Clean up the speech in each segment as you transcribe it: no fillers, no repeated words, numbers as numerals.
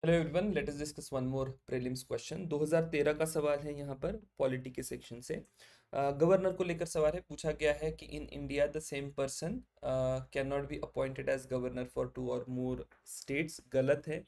Hello everyone, let us discuss one more prelims question. 2013 का सवाल है यहाँ पर पॉलिटी के सेक्शन से। गवर्नर को लेकर सवाल है, पूछा गया है कि in India the same person can not be appointed as governor for two और मोर स्टेट्स। गलत है।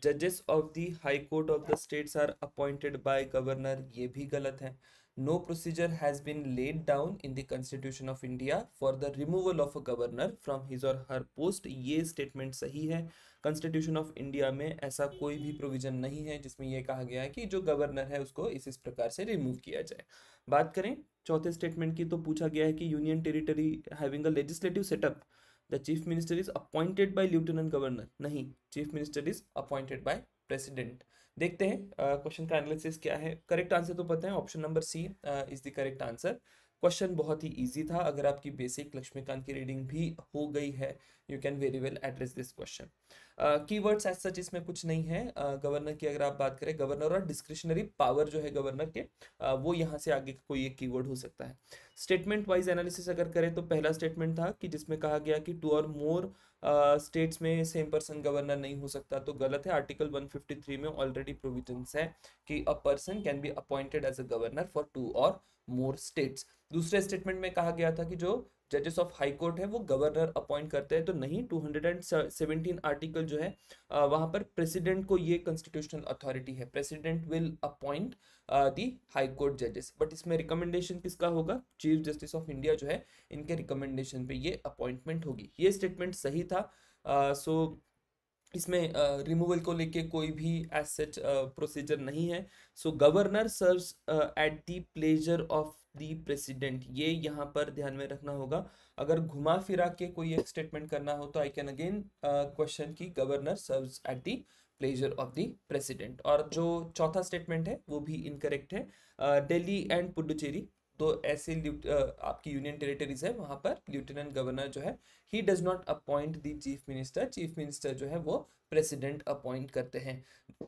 जजेस of the high court of the states are appointed by governor, ये भी गलत है। No procedure has been laid down in the constitution of India for the removal of a governor from his और her post, ये statement सही है। Constitution of India में ऐसा कोई भी प्रोविजन नहीं है जिसमें यह कहा गया है कि जो गवर्नर है उसको इस प्रकार से रिमूव किया जाए। बात करें चौथे स्टेटमेंट की, तो पूछा गया है कि union territory having a legislative setup the chief minister is appointed by lieutenant governor. नहीं, chief minister is appointed by president. देखते हैं क्वेश्चन का एनालिसिस क्या है। करेक्ट आंसर तो पता है, option number C is the correct answer. Question बहुत ही इजी था। अगर आपकी बेसिक लक्ष्मीकांत की रीडिंग भी हो गई है, you can very well address this question. Keywords as such इसमें कुछ नहीं है। गवर्नर की अगर आप बात करें, गवर्नर और डिस्क्रिशनरी पावर जो है गवर्नर के, वो यहाँ से आगे कोई एक कीवर्ड हो सकता है। स्टेटमेंट वाइज एनालिसिस अगर करें तो पहला स्टेटमेंट था कि जिसमें कहा गया कि टू और मोर स्टेट्स में सेम पर्सन गवर्नर नहीं हो सकता, तो गलत है। आर्टिकल 153 में ऑलरेडी प्रोविजंस है कि a person can be appointed as a governor for two और मोर स्टेट्स। दूसरे स्टेटमेंट में कहा गया था कि जो जजेस ऑफ हाई कोर्ट है वो गवर्नर अपॉइंट करते हैं, तो नहीं। 217 आर्टिकल जो है वहां पर प्रेसिडेंट को ये कॉन्स्टिट्यूशनल अथॉरिटी है, president will appoint the high court जजेस। बट इसमें रिकमेंडेशन किसका होगा? चीफ जस्टिस ऑफ इंडिया जो है, इनके रिकमेंडेशन पे ये अपॉइंटमेंट होगी। ये स्टेटमेंट सही था। सो इसमें रिमूवल को लेके कोई भी एज सच प्रोसीजर नहीं है। So governor serves at the pleasure of the president, ये यहाँ पर ध्यान में रखना होगा। अगर घुमा फिरा के कोई एक स्टेटमेंट करना हो तो आई कैन अगेन क्वेश्चन की governor serves at the pleasure of the president. और जो चौथा स्टेटमेंट है वो भी इनकरेक्ट है। दिल्ली एंड पुडुचेरी, तो ऐसे आपकी यूनियन टेरिटरीज है, वहां पर लेफ्टिनेंट गवर्नर जो है, he does not appoint the chief minister. Chief minister जो है वो प्रेसिडेंट अपॉइंट करते हैं।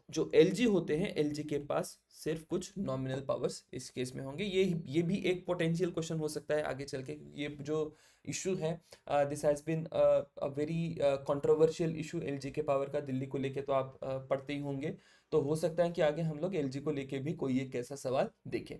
जो एलजी होते हैं, एलजी के पास सिर्फ कुछ नॉमिनल पावर्स इस केस में होंगे। ये भी एक पोटेंशियल क्वेश्चन हो सकता है आगे चल के। ये जो इशू है, this has been a very controversial issue LG के पावर का, दिल्ली को लेके तो आप पढ़ते ही होंगे। तो हो सकता है कि आगे हम लोग एलजी को लेके भी कोई एक ऐसा सवाल देखें।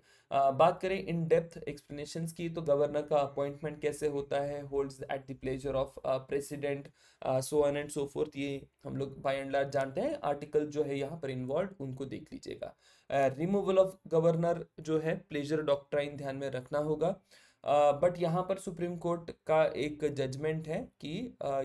बात करें इन डेप्थ एक्सप्लेनेशंस की, तो गवर्नर का अपॉइंटमेंट कैसे होता है, holds eight the pleasure of president, so on and so fourth, ये हम लोग बाय एंड लार्ज जानते हैं। आर्टिकल जो है यहाँ पर इन्वॉल्व, उनको देख लीजिएगा। रिमूवल ऑफ गवर्नर जो है, प्लेजर डॉक्ट्राइन ध्यान में रखना होगा। बट यहाँ पर सुप्रीम कोर्ट का एक जजमेंट है कि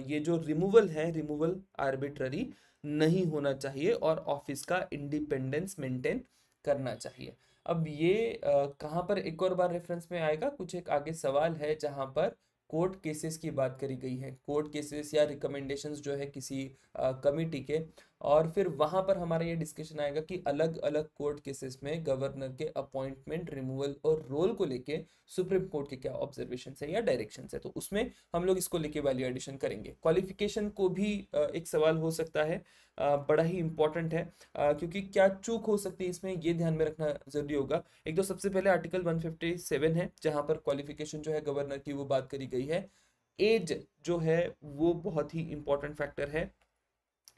ये जो रिमूवल है, रिमूवल आर्बिट्ररी नहीं होना चाहिए और ऑफिस का इंडिपेंडेंस मेंटेन करना चाहिए। अब ये कहाँ पर एक और बार रेफरेंस में आएगा, कुछ एक आगे सवाल है जहाँ पर कोर्ट केसेस की बात करी गई है, कोर्ट केसेस या रिकमेंडेशंस जो है किसी कमिटी के, और फिर वहां पर हमारा ये डिस्कशन आएगा कि अलग अलग कोर्ट केसेस में गवर्नर के अपॉइंटमेंट, रिमूवल और रोल को लेके सुप्रीम कोर्ट के क्या ऑब्जर्वेशन है या डायरेक्शन है, तो उसमें हम लोग इसको लेके वैल्यू एडिशन करेंगे। क्वालिफिकेशन को भी एक सवाल हो सकता है, बड़ा ही इंपॉर्टेंट है, क्योंकि क्या चूक हो सकती है इसमें, ये ध्यान में रखना जरूरी होगा। एक तो सबसे पहले आर्टिकल 157 है जहां पर क्वालिफिकेशन जो है गवर्नर की वो बात करी गई है। एज जो है वो बहुत ही इंपॉर्टेंट फैक्टर है,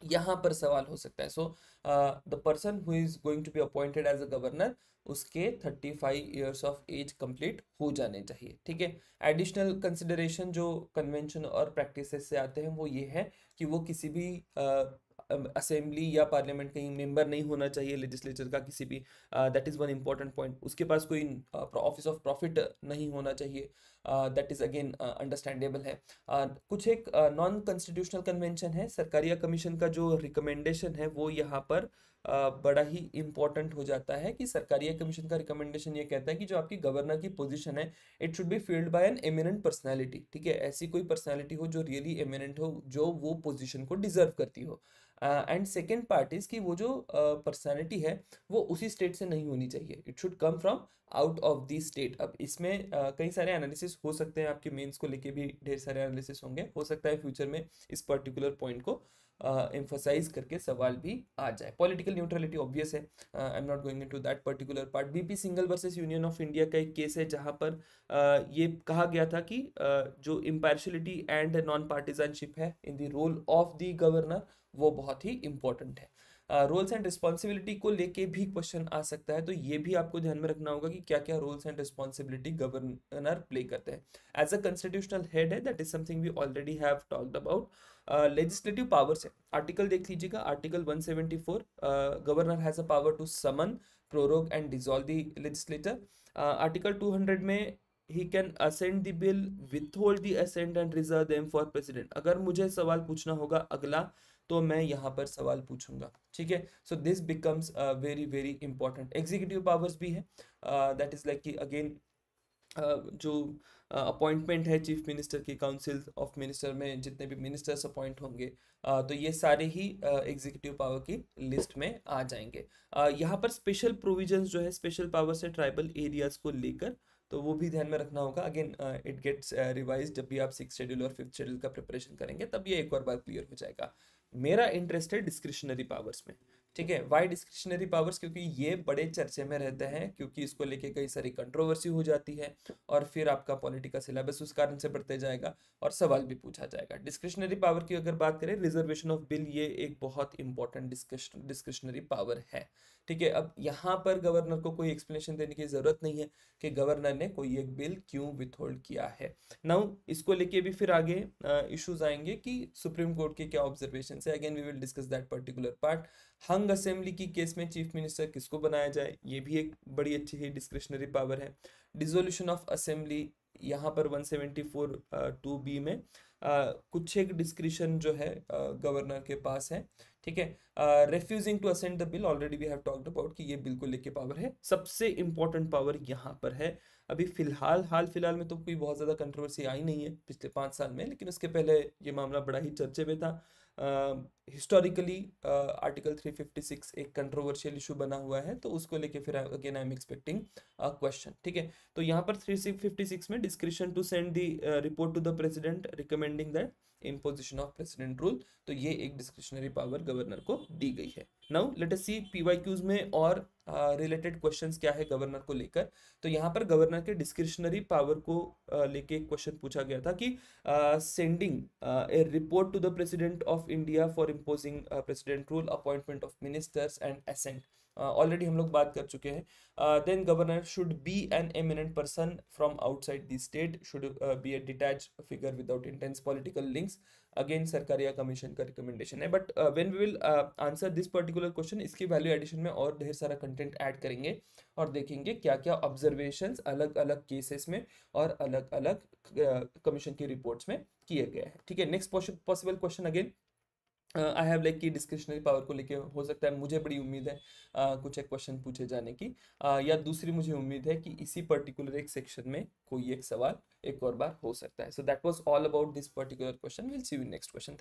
यहाँ पर सवाल हो सकता है। So the person who is going to be appointed as a governor, उसके 35 ईयर्स ऑफ एज कंप्लीट हो जाने चाहिए। ठीक है। एडिशनल कंसिडरेशन जो कन्वेंशन और प्रैक्टिसेस से आते हैं वो ये है कि वो किसी भी असेंबली या पार्लियामेंट कहीं मेंबर नहीं होना चाहिए, लेजिस्लेचर का किसी भी, that is one important point. उसके पास कोई ऑफिस ऑफ प्रॉफिट नहीं होना चाहिए, दैट इज अगेन अंडरस्टैंडेबल है। कुछ एक नॉन कॉन्स्टिट्यूशनल कन्वेंशन है, सरकारिया कमीशन का जो रिकमेंडेशन है वो यहाँ पर बड़ा ही इंपॉर्टेंट हो जाता है कि सरकारिया कमीशन का रिकमेंडेशन ये कहता है कि जो आपकी गवर्नर की पोजीशन है, it should be filled by an eminent personality. ठीक है, ऐसी कोई पर्सनैलिटी हो जो रियली एमिनेंट हो, जो वो पोजीशन को डिजर्व करती हो। एंड सेकेंड पार्ट इज कि वो जो पर्सनैलिटी है वो उसी स्टेट से नहीं होनी चाहिए, it should come from out of the state. अब इसमें कई सारे एनालिसिस हो सकते हैं, आपके मेंस को लेके भी ढेर सारे एनालिसिस होंगे, हो सकता है फ्यूचर में इस पर्टिकुलर पॉइंट को एम्फोसाइज करके सवाल भी आ जाए। पॉलिटिकल न्यूट्रलिटी ऑब्वियस है, I am not going into that particular part. BP single versus union of India का एक केस है जहां पर ये कहा गया था कि जो इम्पार्शलिटी एंड नॉन पार्टिजनशिप है in the role of the governor, वो बहुत ही इंपॉर्टेंट है। रोल्स एंड रिस्पॉन्सिबिलिटी को लेके भी क्वेश्चन आ सकता है, तो ये भी आपको ध्यान में रखना होगा कि क्या क्या roles and responsibility governor play करते हैं एज अ कंस्टिट्यूशनल हेड है। That is something we already have talked about. Legislative powers है, आर्टिकल देख लीजिएगा, article 174, governor has a power to summon, prorogue and dissolve the legislator. Article 200 में he can assent the bill, withhold the assent and reserve them for president. अगर मुझे सवाल पूछना होगा अगला, तो मैं यहाँ पर सवाल पूछूंगा, ठीक है। So this becomes very very important. Executive powers भी है, दैट इज लाइक कि अगेन जो अपॉइंटमेंट है चीफ मिनिस्टर की, काउंसिल ऑफ मिनिस्टर में जितने भी मिनिस्टर्स अपॉइंट होंगे, तो ये सारे ही एग्जीक्यूटिव पावर की लिस्ट में आ जाएंगे। यहाँ पर स्पेशल प्रोविजंस जो है, स्पेशल पावर्स है ट्राइबल एरियाज को लेकर, तो वो भी ध्यान में रखना होगा। अगेन इट गेट्स रिवाइज जब भी आप 6th शेड्यूल और 5th शेड्यूल का प्रिपरेशन करेंगे, तब ये एक और बार क्लियर हो जाएगा। मेरा इंटरेस्ट है डिस्क्रिशनरी पावर्स में, ठीक है। Why discretionary powers? क्योंकि ये बड़े चर्चे में रहते हैं, क्योंकि इसको लेके कई सारी कंट्रोवर्सी हो जाती है, और फिर आपका पॉलिटिकल सिलेबस उस कारण से बढ़ते जाएगा और सवाल भी पूछा जाएगा। डिस्क्रिशनरी पावर की अगर बात करें, रिजर्वेशन ऑफ बिल, ये एक बहुत इंपॉर्टेंट डिस्क्रिशनरी पावर है, ठीक है। अब यहाँ पर गवर्नर को कोई एक्सप्लेनेशन देने की जरूरत नहीं है कि गवर्नर ने कोई एक बिल क्यों विथहोल्ड किया है। नाउ इसको लेके भी फिर आगे इश्यूज आएंगे कि सुप्रीम कोर्ट के क्या ऑब्जर्वेशन है। Again we will discuss that particular part. Hung assembly की केस में चीफ मिनिस्टर किसको बनाया जाए, ये भी एक बड़ी अच्छी ही डिस्क्रिशनरी पावर है। डिसोल्यूशन ऑफ असेंबली, यहाँ पर 174 2B में कुछ एक डिस्क्रिशन जो है गवर्नर के पास है, ठीक है। Refusing to assent the bill, already we have talked about कि ये बिल को लेके पावर है। सबसे इंपॉर्टेंट पावर यहाँ पर है, अभी फिलहाल हाल फिलहाल में तो कोई बहुत ज़्यादा कंट्रोवर्सी आई नहीं है पिछले 5 साल में, लेकिन उसके पहले ये मामला बड़ा ही चर्चे में था। हिस्टोरिकली आर्टिकल 356 एक कंट्रोवर्शियल इशू बना हुआ है, तो उसको लेके फिर again I am expecting question, ठीक है। तो यहाँ पर 356 में discretion to send the report to the president recommending that imposition of president rule, तो ये एक डिस्क्रिशनरी पावर गवर्नर को दी गई है। नाउ लेट अस सी पीवाईक्यूज में और रिलेटेड क्वेश्चंस क्या है गवर्नर को लेकर। तो यहाँ पर गवर्नर के डिस्क्रिशनरी पावर को लेके एक क्वेश्चन पूछा गया था कि sending a report to the president of India for imposing president rule, appointment of ministers and assent. Already हम लोग बात कर चुके हैं। Then governor should be an eminent person from outside the state, should be a detach figure without intense political links. Again Sarkaria commission का recommendation है, but when we will answer this particular question, इसकी value addition में और ढेर सारा content add करेंगे और देखेंगे क्या क्या ऑब्जर्वेशंस अलग अलग केसेस में और अलग अलग कमीशन की रिपोर्ट्स में किए गए हैं, ठीक है। Next possible question again I have like कि डिस्क्रिशनरी पावर को लेके हो सकता है, मुझे बड़ी उम्मीद है कुछ एक क्वेश्चन पूछे जाने की, या दूसरी मुझे उम्मीद है कि इसी पर्टिकुलर एक सेक्शन में कोई एक सवाल एक और बार हो सकता है। So that was all about this particular question. Will see you in next question.